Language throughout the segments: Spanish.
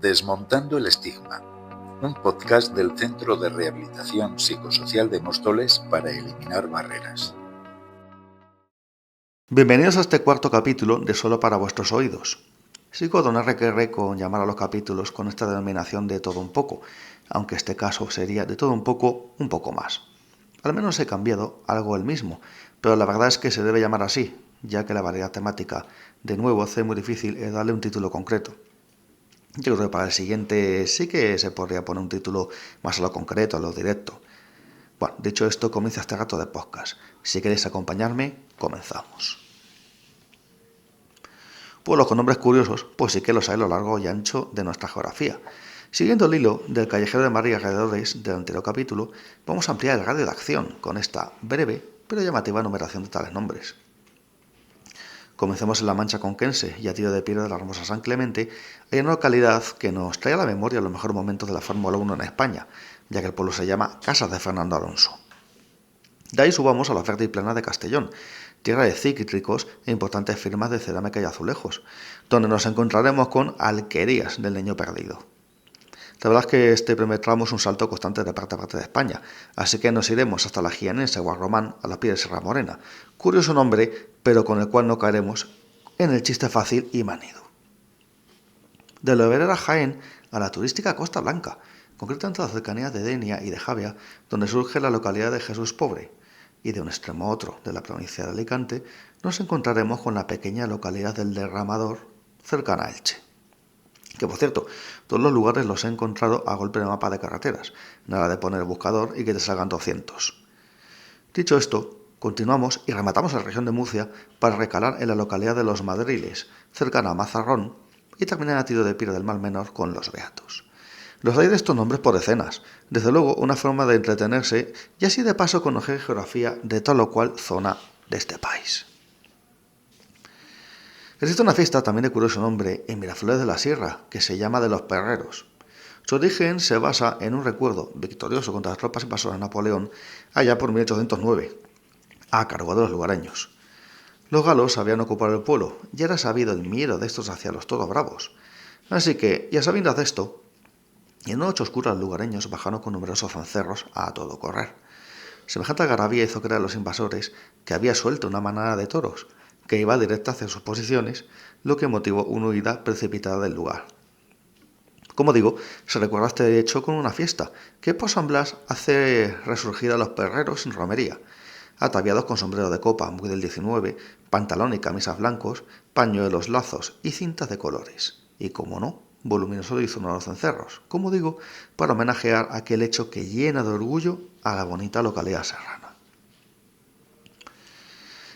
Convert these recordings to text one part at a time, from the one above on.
Desmontando el estigma, un podcast del Centro de Rehabilitación Psicosocial de Móstoles para eliminar barreras. Bienvenidos a este cuarto capítulo de Solo para vuestros oídos. Sigo don RQR con llamar a los capítulos con esta denominación de todo un poco, aunque este caso sería de todo un poco más. Al menos he cambiado algo el mismo, pero la verdad es que se debe llamar así, ya que la variedad temática de nuevo hace muy difícil darle un título concreto. Yo creo que para el siguiente sí que se podría poner un título más a lo concreto, a lo directo. Bueno, dicho esto, comienza este rato de podcast. Si queréis acompañarme, comenzamos. Pueblos con nombres curiosos, pues sí que los hay a lo largo y ancho de nuestra geografía. Siguiendo el hilo del callejero de mar y alrededores del anterior capítulo, vamos a ampliar el radio de acción con esta breve pero llamativa enumeración de tales nombres. Comencemos en la Mancha conquense y a tiro de piedra de la hermosa San Clemente, hay una localidad que nos trae a la memoria los mejores momentos de la Fórmula 1 en España, ya que el pueblo se llama Casas de Fernando Alonso. De ahí subamos a la oferta y plana de Castellón, tierra de cítricos e importantes firmas de cerámica y azulejos, donde nos encontraremos con alquerías del Niño Perdido. La verdad es que este primer tramo es un salto constante de parte a parte de España, así que nos iremos hasta la jienense Guarromán a la pie de Sierra Morena, curioso nombre, pero con el cual no caeremos en el chiste fácil y manido. De la obrera Jaén a la turística Costa Blanca, concretamente a las cercanías de Denia y de Javea, donde surge la localidad de Jesús Pobre, y de un extremo a otro de la provincia de Alicante, nos encontraremos con la pequeña localidad del Derramador, cercana a Elche. Que por cierto, todos los lugares los he encontrado a golpe de mapa de carreteras, nada de poner el buscador y que te salgan 200. Dicho esto, continuamos y rematamos la región de Murcia para recalar en la localidad de Los Madriles, cercana a Mazarrón, y terminar a tiro de piedra del Mar Menor con Los Beatos. Los hay de estos nombres por decenas, desde luego una forma de entretenerse y así de paso conocer geografía de tal o cual zona de este país. Existe una fiesta también de curioso nombre en Miraflores de la Sierra, que se llama de los Perreros. Su origen se basa en un recuerdo victorioso contra las tropas invasoras de Napoleón allá por 1809, a cargo de los lugareños. Los galos habían ocupado el pueblo y era sabido el miedo de estos hacia los toros bravos. Así que, ya sabiendo de esto, y en una noche oscura los lugareños bajaron con numerosos cencerros a todo correr. Semejante algarabía hizo creer a los invasores que había suelto una manada de toros, que iba directa hacia sus posiciones, lo que motivó una huida precipitada del lugar. Como digo, se recuerda este hecho con una fiesta, que por San Blas hace resurgir a los perreros sin romería, ataviados con sombrero de copa muy del 19, pantalón y camisas blancos, pañuelos, lazos y cintas de colores. Y como no, voluminoso hizo uno de los cencerros, como digo, para homenajear aquel hecho que llena de orgullo a la bonita localidad serrana.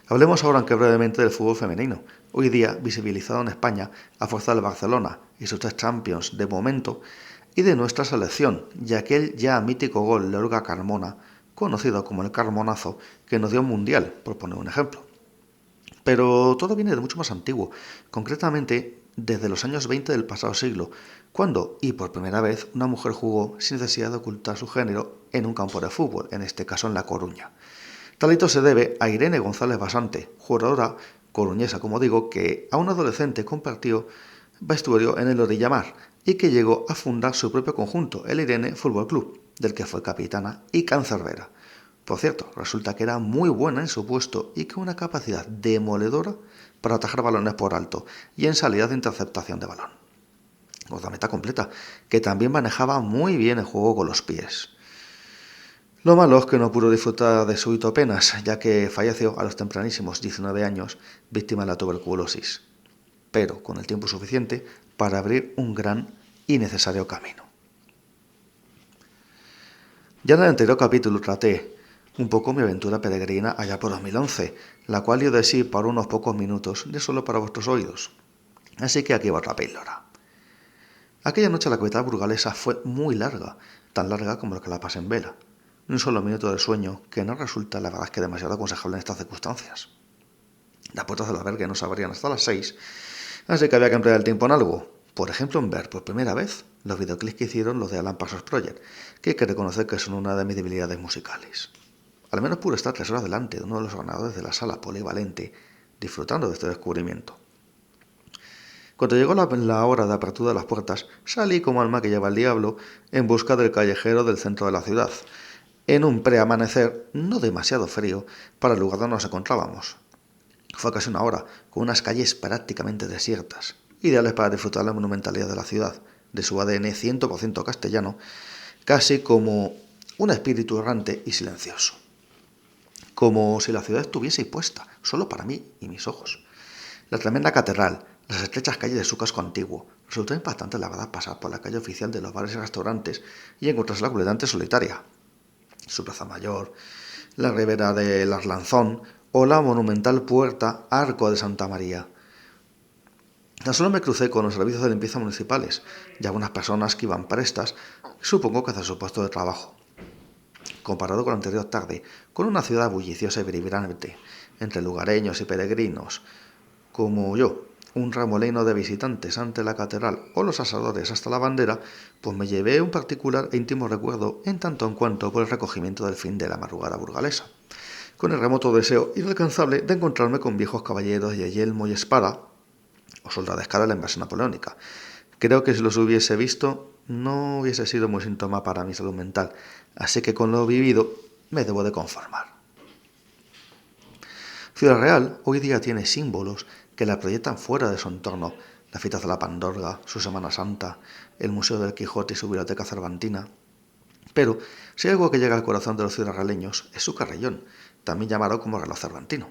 Hablemos ahora aunque brevemente del fútbol femenino, hoy día visibilizado en España a fuerza del Barcelona y sus 3 Champions de momento, y de nuestra selección, y aquel ya mítico gol de Olga Carmona, conocido como el Carmonazo, que nos dio un mundial, por poner un ejemplo. Pero todo viene de mucho más antiguo, concretamente desde los años 20 del pasado siglo, cuando, y por primera vez, una mujer jugó sin necesidad de ocultar su género en un campo de fútbol, en este caso en La Coruña. Tal hito se debe a Irene González Basante, jugadora coruñesa, como digo, que a un adolescente compartió vestuario en el Orillamar y que llegó a fundar su propio conjunto, el Irene Fútbol Club, del que fue capitana y cancerbera. Por cierto, resulta que era muy buena en su puesto y con una capacidad demoledora para atajar balones por alto y en salida de interceptación de balón. Guardameta completa, que también manejaba muy bien el juego con los pies. Lo malo es que no pudo disfrutar de su hito apenas, ya que falleció a los tempranísimos 19 años, víctima de la tuberculosis, pero con el tiempo suficiente para abrir un gran y necesario camino. Ya en el anterior capítulo traté un poco mi aventura peregrina allá por 2011, la cual dio de sí por unos pocos minutos de solo para vuestros oídos. Así que aquí va otra píldora. Aquella noche la capital burgalesa fue muy larga, tan larga como la que la pasé en vela. Un solo minuto de sueño, que no resulta la verdad es que demasiado aconsejable en estas circunstancias. Las puertas del albergue no se abrían hasta las 6, así que había que emplear el tiempo en algo. Por ejemplo, en ver por primera vez los videoclips que hicieron los de Alan Parsons Project, que hay que reconocer que son una de mis debilidades musicales. Al menos pude estar 3 horas delante de uno de los ganadores de la sala polivalente, disfrutando de este descubrimiento. Cuando llegó la hora de apertura de las puertas, salí como alma que lleva el diablo en busca del callejero del centro de la ciudad, en un preamanecer no demasiado frío para el lugar donde nos encontrábamos. Fue casi una hora, con unas calles prácticamente desiertas, ideales para disfrutar la monumentalidad de la ciudad, de su ADN 100% castellano, casi como un espíritu errante y silencioso. Como si la ciudad estuviese puesta, solo para mí y mis ojos. La tremenda catedral, las estrechas calles de su casco antiguo. Resultó impactante, la verdad, pasar por la calle oficial de los bares y restaurantes y encontrarse la completamente solitaria. Su plaza mayor, la ribera del Arlanzón o la monumental puerta Arco de Santa María. Tan solo me crucé con los servicios de limpieza municipales y algunas personas que iban prestas, supongo que hacia su puesto de trabajo. Comparado con la anterior tarde, con una ciudad bulliciosa y vibrante, entre lugareños y peregrinos, como yo, un remolino de visitantes ante la catedral o los asadores hasta la bandera, pues me llevé un particular e íntimo recuerdo en tanto en cuanto por el recogimiento del fin de la madrugada burgalesa, con el remoto deseo inalcanzable de encontrarme con viejos caballeros de yelmo y espada, o soldados de escala de la invasión napoleónica. Creo que si los hubiese visto, no hubiese sido muy síntoma para mi salud mental, así que con lo vivido me debo de conformar. Ciudad Real hoy día tiene símbolos que la proyectan fuera de su entorno: las fiestas de la Pandorga, su Semana Santa, el Museo del Quijote y su Biblioteca Cervantina. Pero si hay algo que llega al corazón de los ciudadrealeños es su carrillón, también llamado como reloj cervantino.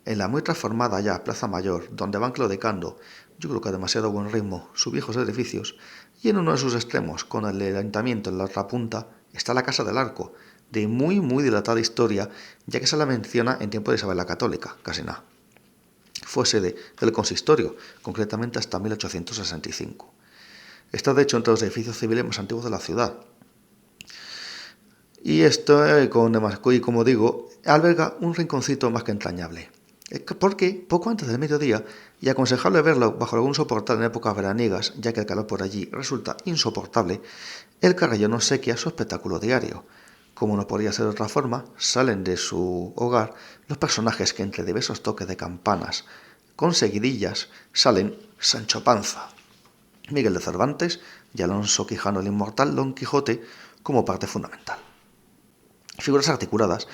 En la muy transformada ya Plaza Mayor, donde van claudicando, yo creo que a demasiado buen ritmo, sus viejos edificios, y en uno de sus extremos, con el ayuntamiento en la otra punta, está la Casa del Arco, de muy dilatada historia, ya que se la menciona en tiempo de Isabel la Católica, casi nada. Fue sede del consistorio, concretamente hasta 1865. Está de hecho entre los edificios civiles más antiguos de la ciudad. Y esto, como digo, alberga un rinconcito más que entrañable. Porque poco antes del mediodía, y aconsejable verlo bajo algún soportal en épocas veraniegas, ya que el calor por allí resulta insoportable, el carrillón obsequia su espectáculo diario. Como no podría ser de otra forma, salen de su hogar los personajes que entre diversos toques de campanas, con seguidillas, salen Sancho Panza, Miguel de Cervantes y Alonso Quijano el inmortal Don Quijote como parte fundamental. Figuras articuladas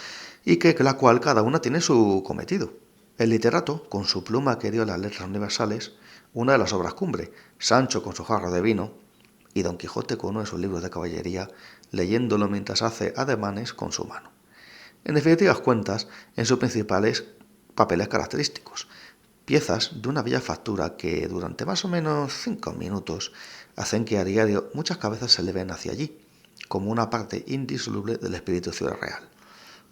y que la cual cada una tiene su cometido. El literato, con su pluma que dio las letras universales, una de las obras cumbre, Sancho con su jarro de vino, y Don Quijote con uno de sus libros de caballería, leyéndolo mientras hace ademanes con su mano. En definitivas cuentas, en sus principales papeles característicos, piezas de una bella factura que durante más o menos 5 minutos hacen que a diario muchas cabezas se eleven hacia allí, como una parte indisoluble del espíritu de Ciudad Real.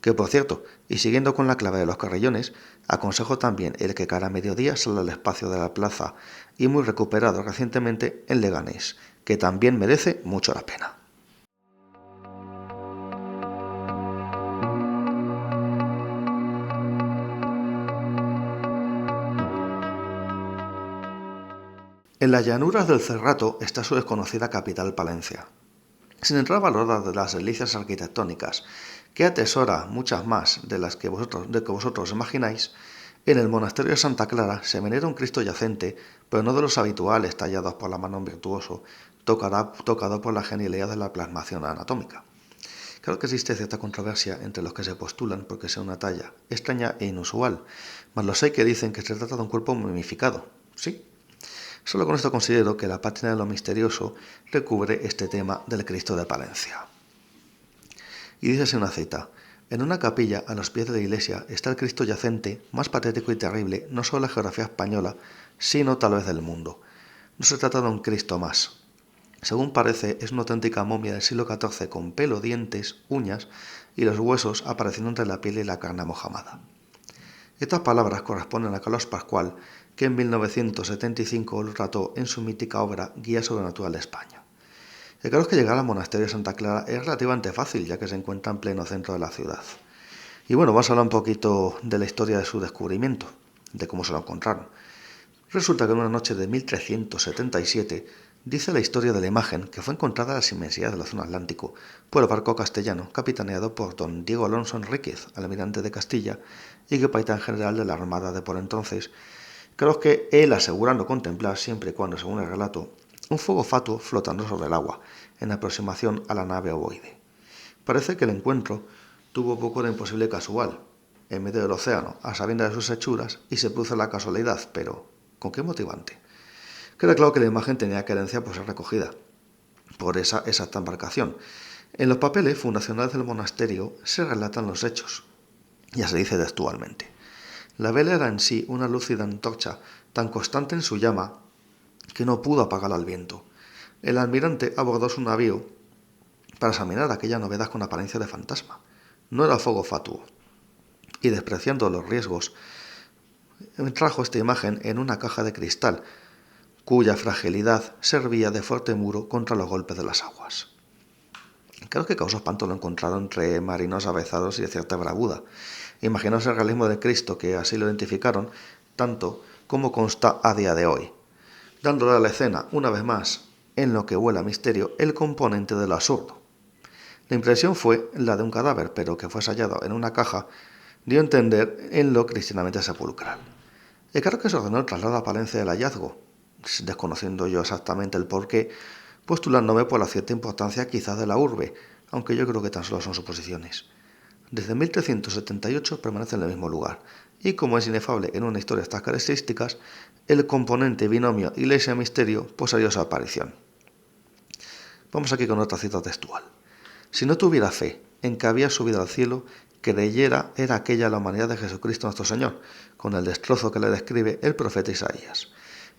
Que por cierto, y siguiendo con la clave de los carrillones, aconsejo también el que cada mediodía sale al espacio de la plaza y muy recuperado recientemente en Leganés, que también merece mucho la pena. En las llanuras del Cerrato está su desconocida capital Palencia. Sin entrar a valorar de las delicias arquitectónicas, que atesora muchas más de las que vosotros imagináis, en el monasterio de Santa Clara se venera un Cristo yacente, pero no de los habituales tallados por la mano de un virtuoso, tocado por la genialidad de la plasmación anatómica. Claro que existe cierta controversia entre los que se postulan porque sea una talla extraña e inusual, mas los hay que dicen que se trata de un cuerpo momificado. Sí. Solo con esto considero que la pátina de lo misterioso recubre este tema del Cristo de Palencia. Y dice así una cita: en una capilla a los pies de la iglesia está el Cristo yacente más patético y terrible no solo de la geografía española, sino tal vez del mundo. No se trata de un Cristo más. Según parece, es una auténtica momia del siglo XIV con pelo, dientes, uñas y los huesos apareciendo entre la piel y la carne mojamada. Estas palabras corresponden a Carlos Pascual, que en 1975 lo trató en su mítica obra Guía Sobrenatural de España. El caso es que llegar al monasterio de Santa Clara es relativamente fácil, ya que se encuentra en pleno centro de la ciudad. Y bueno, vamos a hablar un poquito de la historia de su descubrimiento, de cómo se lo encontraron. Resulta que en una noche de 1377 dice la historia de la imagen que fue encontrada en las inmensidades del océano Atlántico por el barco castellano capitaneado por don Diego Alonso Enríquez, almirante de Castilla y capitán general de la Armada de por entonces, Creo que él asegurando contemplar siempre y cuando, según el relato, un fuego fatuo flotando sobre el agua, en aproximación a la nave ovoide. Parece que el encuentro tuvo poco de imposible casual, en medio del océano, a sabiendas de sus hechuras, y se produce la casualidad, pero ¿con qué motivante? Queda claro que la imagen tenía querencia por ser recogida por esa exacta embarcación. En los papeles fundacionales del monasterio se relatan los hechos. Ya se dice textualmente. La vela era en sí una lúcida antorcha tan constante en su llama que no pudo apagarla al viento. El almirante abordó su navío para examinar aquella novedad con apariencia de fantasma. No era fuego fatuo. Y despreciando los riesgos, trajo esta imagen en una caja de cristal, cuya fragilidad servía de fuerte muro contra los golpes de las aguas. Creo que causó espanto lo encontrado entre marinos avezados y de cierta bravura. Imaginaos el realismo de Cristo, que así lo identificaron, tanto como consta a día de hoy, dándole a la escena, una vez más, en lo que huele a misterio, el componente de lo absurdo. La impresión fue la de un cadáver, pero que fue hallado en una caja, dio a entender en lo cristianamente sepulcral. Y claro que se ordenó el traslado a Palencia del hallazgo, desconociendo yo exactamente el porqué, postulándome por la cierta importancia quizás de la urbe, aunque yo creo que tan solo son suposiciones. Desde 1378 permanece en el mismo lugar, y como es inefable en una historia de estas características, el componente binomio iglesia-misterio poseía su aparición. Vamos aquí con otra cita textual. Si no tuviera fe en que había subido al cielo, creyera era aquella la humanidad de Jesucristo nuestro Señor, con el destrozo que le describe el profeta Isaías.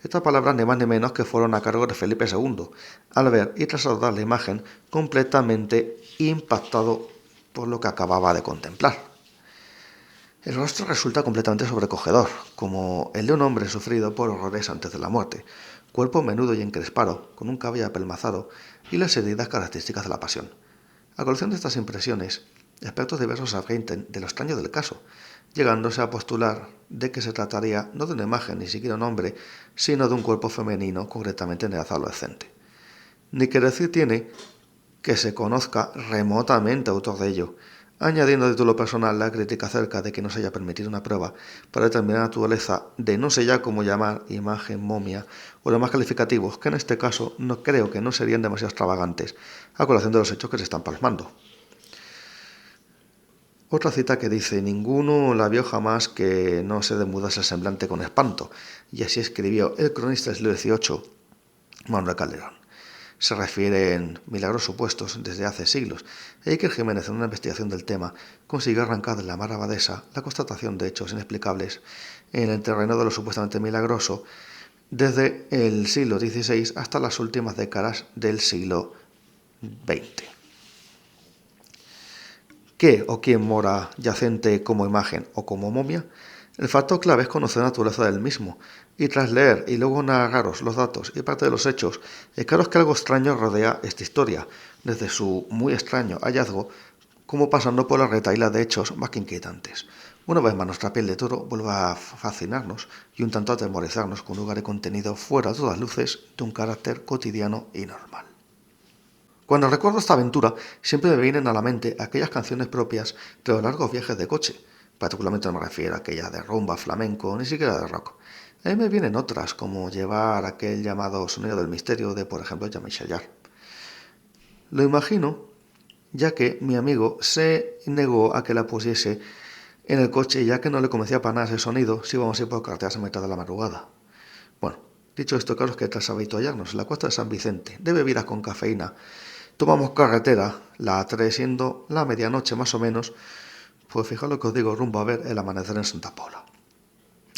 Estas palabras ni más ni menos que fueron a cargo de Felipe II, al ver y trasladar la imagen completamente impactado por lo que acababa de contemplar. El rostro resulta completamente sobrecogedor, como el de un hombre sufrido por horrores antes de la muerte, cuerpo menudo y encrespado, con un cabello apelmazado y las heridas características de la pasión. A colación de estas impresiones, expertos diversos advierten de lo extraño del caso, llegándose a postular de que se trataría no de una imagen ni siquiera un hombre, sino de un cuerpo femenino, concretamente en edad adolescente. Ni que decir tiene que se conozca remotamente autor de ello, añadiendo a título personal la crítica acerca de que no se haya permitido una prueba para determinar la naturaleza de no sé ya cómo llamar imagen, momia o los más calificativos, que en este caso no creo que no serían demasiado extravagantes, a colación de los hechos que se están plasmando. Otra cita que dice, ninguno la vio jamás que no se demudase el semblante con espanto, y así escribió el cronista del siglo XVIII, Manuel Calderón. Se refieren milagros supuestos desde hace siglos, y Iker Jiménez, en una investigación del tema, consiguió arrancar de la mar abadesa la constatación de hechos inexplicables en el terreno de lo supuestamente milagroso desde el siglo XVI hasta las últimas décadas del siglo XX. ¿Qué o quién mora yacente como imagen o como momia? El factor clave es conocer la naturaleza del mismo, y tras leer y luego narraros los datos y parte de los hechos, claro es que algo extraño rodea esta historia, desde su muy extraño hallazgo, como pasando por la retahíla de hechos más que inquietantes. Una vez más nuestra piel de toro vuelve a fascinarnos y un tanto a atemorizarnos con un lugar de contenido fuera de todas luces de un carácter cotidiano y normal. Cuando recuerdo esta aventura, siempre me vienen a la mente aquellas canciones propias de los largos viajes de coche. Particularmente no me refiero a aquella de rumba, flamenco, ni siquiera de rock. A mí me vienen otras, como llevar aquel llamado sonido del misterio de, por ejemplo, Jean-Michel Jarre. Lo imagino, ya que mi amigo se negó a que la pusiese en el coche, ya que no le convencía para nada ese sonido si íbamos a ir por carreteras a mitad de la madrugada. Bueno, dicho esto, claro que tras habituallarnos en la costa de San Vicente de bebidas con cafeína, tomamos carretera, la A3 siendo la medianoche más o menos, pues fijaos lo que os digo, rumbo a ver el amanecer en Santa Pola.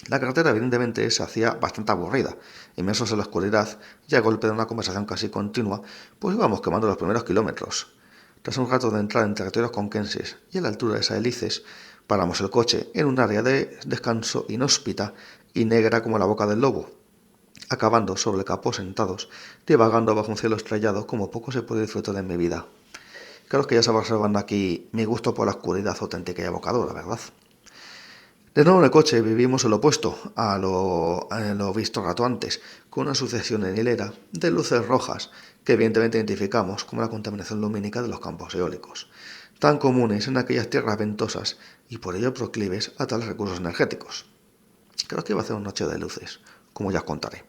La carretera evidentemente se hacía bastante aburrida, inmersos en la oscuridad y a golpe de una conversación casi continua, pues íbamos quemando los primeros kilómetros. Tras un rato de entrar en territorios conquenses y a la altura de Saelices, paramos el coche en un área de descanso inhóspita y negra como la boca del lobo, acabando sobre el capó sentados, divagando bajo un cielo estrellado como poco se puede disfrutar en mi vida. Creo que ya se va observando aquí mi gusto por la oscuridad auténtica y evocadora, ¿verdad? De nuevo en el coche vivimos el opuesto a lo visto rato antes, con una sucesión en hilera de luces rojas que evidentemente identificamos como la contaminación lumínica de los campos eólicos, tan comunes en aquellas tierras ventosas y por ello proclives a tales recursos energéticos. Creo que iba a hacer una noche de luces, como ya os contaré.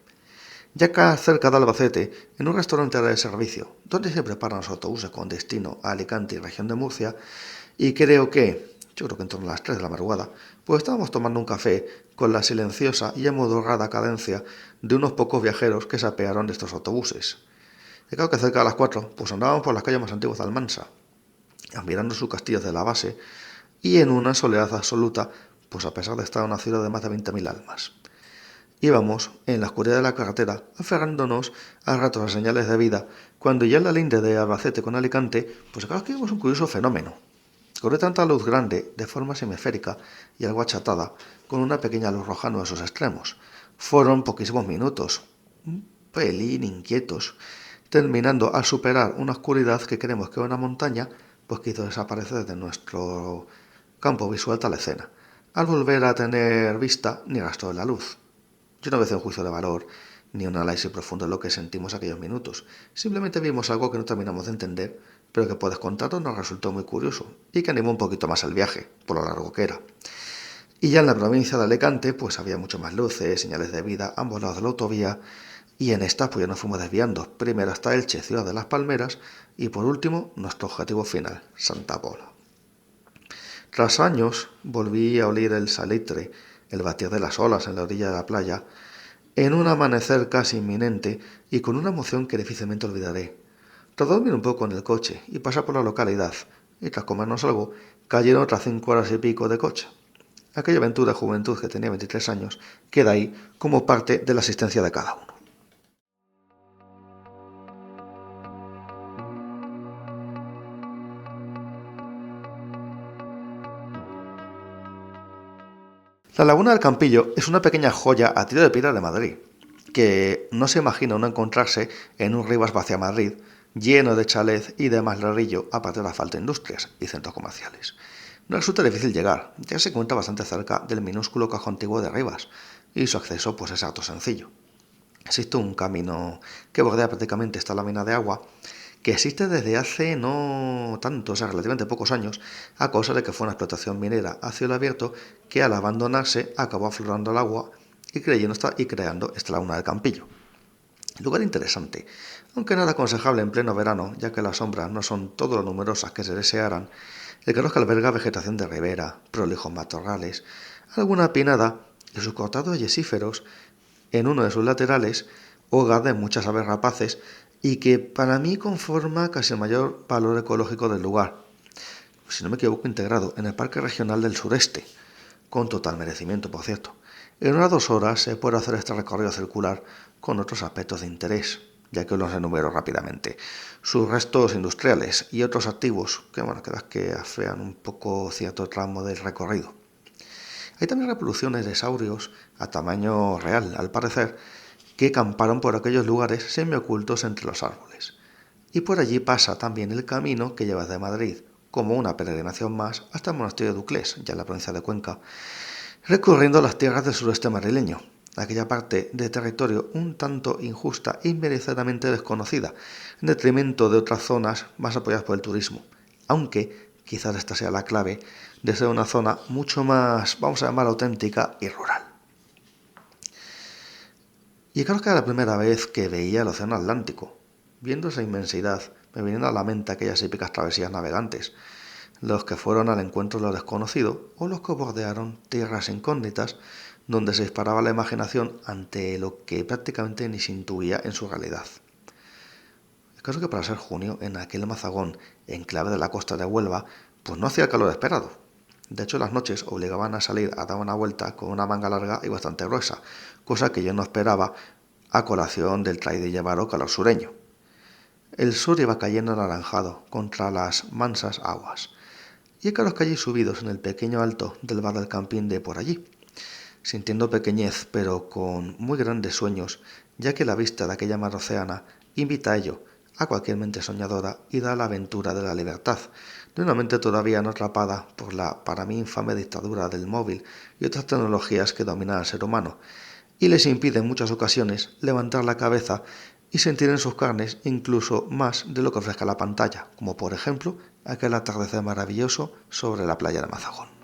Ya acá cerca de Albacete, en un restaurante de servicio, donde se preparan los autobuses con destino a Alicante y región de Murcia, y yo creo que en torno a las 3 de la madrugada, pues estábamos tomando un café con la silenciosa y amodorrada cadencia de unos pocos viajeros que se apearon de estos autobuses. Y claro que cerca de las 4, pues andábamos por las calles más antiguas de Almansa, admirando sus castillos de la base, y en una soledad absoluta, pues a pesar de estar en una ciudad de más de 20.000 almas. Íbamos, en la oscuridad de la carretera, aferrándonos a ratos a señales de vida, cuando ya en la linde de Albacete con Alicante, pues claro que vimos un curioso fenómeno. Corre tanta luz grande, de forma semisférica y algo achatada, con una pequeña luz roja en sus extremos. Fueron poquísimos minutos, un pelín inquietos, terminando al superar una oscuridad que creemos que era una montaña, pues que hizo desaparecer de nuestro campo visual tal escena, al volver a tener vista ni rastro de la luz. Yo no voy a hacer un juicio de valor, ni un análisis profundo de lo que sentimos aquellos minutos. Simplemente vimos algo que no terminamos de entender, pero que por descontado nos resultó muy curioso y que animó un poquito más el viaje, por lo largo que era. Y ya en la provincia de Alicante, pues había mucho más luces, señales de vida a ambos lados de la autovía, y en esta pues ya nos fuimos desviando, primero hasta Elche, ciudad de las Palmeras, y por último nuestro objetivo final, Santa Pola. Tras años volví a oír el salitre, el batir de las olas en la orilla de la playa, en un amanecer casi inminente y con una emoción que difícilmente olvidaré. Tras dormir un poco en el coche y pasar por la localidad, y tras comernos algo, cayeron otras 5 horas y pico de coche. Aquella aventura de juventud que tenía 23 años queda ahí como parte de la existencia de cada uno. La Laguna del Campillo es una pequeña joya a tiro de piedra de Madrid, que no se imagina uno encontrarse en un Rivas hacia Madrid, lleno de chalets y demás ladrillo, aparte de la falta de industrias y centros comerciales. No resulta difícil llegar, ya que se encuentra bastante cerca del minúsculo casco antiguo de Rivas, y su acceso pues es harto sencillo. Existe un camino que bordea prácticamente esta lámina de agua, que existe desde hace no tanto, o sea, relativamente pocos años, a causa de que fue una explotación minera a cielo abierto que al abandonarse acabó aflorando el agua y creando esta laguna del Campillo. Lugar interesante, aunque nada aconsejable en pleno verano, ya que las sombras no son todo lo numerosas que se desearan. El que alberga vegetación de ribera, prolijos matorrales, alguna pinada y sus cortados yesíferos en uno de sus laterales, hogar de muchas aves rapaces y que para mí conforma casi el mayor valor ecológico del lugar, si no me equivoco integrado en el Parque Regional del Sureste, con total merecimiento por cierto. En unas 2 horas se puede hacer este recorrido circular con otros aspectos de interés, ya que os los enumero rápidamente. Sus restos industriales y otros activos que afean un poco cierto tramo del recorrido. Hay también reproducciones de saurios a tamaño real, al parecer, que camparon por aquellos lugares semiocultos entre los árboles. Y por allí pasa también el camino que lleva de Madrid, como una peregrinación más, hasta el monasterio de Duclés, ya en la provincia de Cuenca, recorriendo las tierras del sureste madrileño, aquella parte de territorio un tanto injusta e inmerecidamente desconocida, en detrimento de otras zonas más apoyadas por el turismo, aunque quizás esta sea la clave de ser una zona mucho más, vamos a llamar, auténtica y rural. Y creo que era la primera vez que veía el océano Atlántico. Viendo esa inmensidad, me vinieron a la mente aquellas épicas travesías navegantes, los que fueron al encuentro de lo desconocido o los que bordearon tierras incógnitas donde se disparaba la imaginación ante lo que prácticamente ni se intuía en su realidad. El caso es que para ser junio, en aquel mazagón enclave de la costa de Huelva, pues no hacía el calor esperado. De hecho, las noches obligaban a salir a dar una vuelta con una manga larga y bastante gruesa, cosa que yo no esperaba a colación del traidillevaro calor sureño. El sur iba cayendo anaranjado contra las mansas aguas, y que los calles subidos en el pequeño alto del bar del Campín de por allí, sintiendo pequeñez pero con muy grandes sueños, ya que la vista de aquella mar océana invita a ello, a cualquier mente soñadora y da la aventura de la libertad, de una mente todavía no atrapada por la para mí infame dictadura del móvil y otras tecnologías que dominan al ser humano, y les impide en muchas ocasiones levantar la cabeza y sentir en sus carnes incluso más de lo que ofrezca la pantalla, como por ejemplo aquel atardecer maravilloso sobre la playa de Mazagón.